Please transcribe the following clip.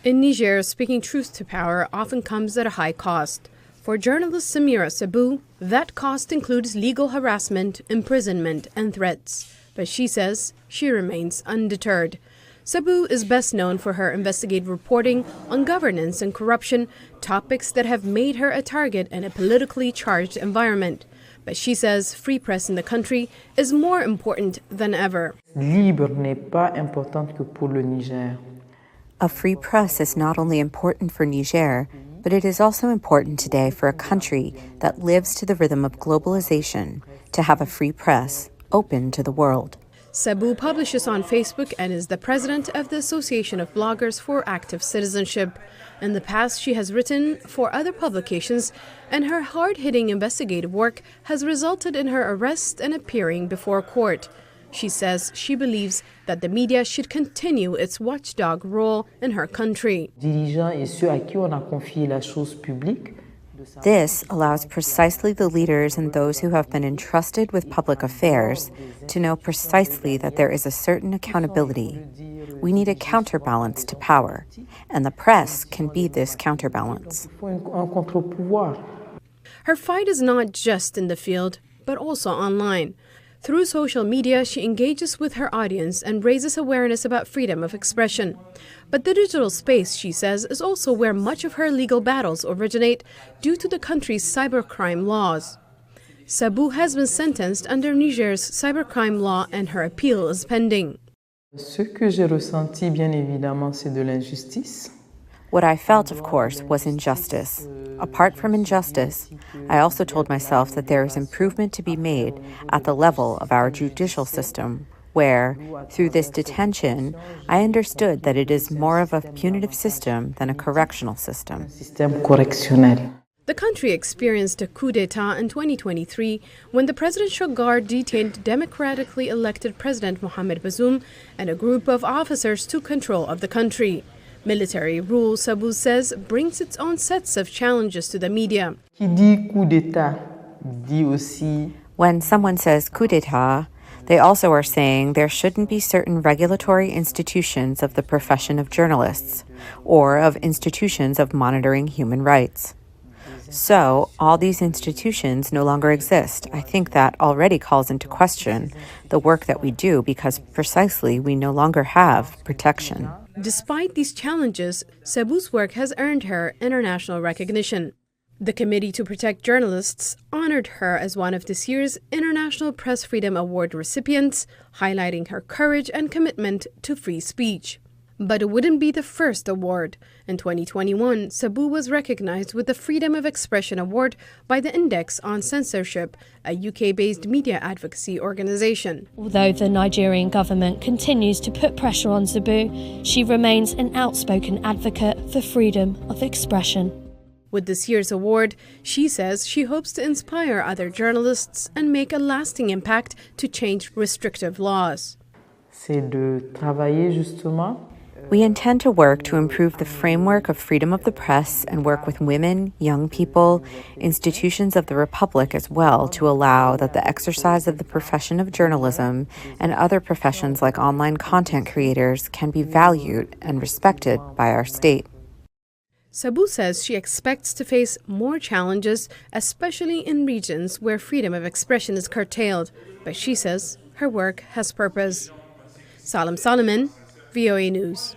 In Niger, speaking truth to power often comes at a high cost. For journalist Samira Sabou, that cost includes legal harassment, imprisonment, and threats. But she says she remains undeterred. Sabou is best known for her investigative reporting on governance and corruption, topics that have made her a target in a politically charged environment. But she says free press in the country is more important than ever. Libre n'est pas importante que pour le Niger. A free press is not only important for Niger, but it is also important today for a country that lives to the rhythm of globalization to have a free press open to the world. Sabou publishes on Facebook and is the president of the Association of Bloggers for Active Citizenship. In the past, she has written for other publications, and her hard-hitting investigative work has resulted in her arrest and appearing before court. She says she believes that the media should continue its watchdog role in her country. This allows precisely the leaders and those who have been entrusted with public affairs to know precisely that there is a certain accountability. We need a counterbalance to power, and the press can be this counterbalance. Her fight is not just in the field, but also online. Through social media, she engages with her audience and raises awareness about freedom of expression. But the digital space, she says, is also where much of her legal battles originate due to the country's cybercrime laws. Sabou has been sentenced under Niger's cybercrime law and her appeal is pending. What I felt, of course, was injustice. Apart from injustice, I also told myself that there is improvement to be made at the level of our judicial system, where, through this detention, I understood that it is more of a punitive system than a correctional system. The country experienced a coup d'etat in 2023 when the presidential guard detained democratically elected President Mohamed Bazoum and a group of officers took control of the country. Military rule, Sabou says, brings its own sets of challenges to the media. When someone says coup d'etat, they also are saying there shouldn't be certain regulatory institutions of the profession of journalists or of institutions of monitoring human rights. So, all these institutions no longer exist. I think that already calls into question the work that we do because precisely we no longer have protection. Despite these challenges, Sabou's work has earned her international recognition. The Committee to Protect Journalists honored her as one of this year's International Press Freedom Award recipients, highlighting her courage and commitment to free speech. But it wouldn't be the first award. In 2021, Sabou was recognized with the Freedom of Expression Award by the Index on Censorship, a UK-based media advocacy organization. Although the Nigerian government continues to put pressure on Sabou, she remains an outspoken advocate for freedom of expression. With this year's award, she says she hopes to inspire other journalists and make a lasting impact to change restrictive laws. We intend to work to improve the framework of freedom of the press and work with women, young people, institutions of the Republic as well to allow that the exercise of the profession of journalism and other professions like online content creators can be valued and respected by our state. Sabou says she expects to face more challenges, especially in regions where freedom of expression is curtailed. But she says her work has purpose. Salam Solomon, VOA News.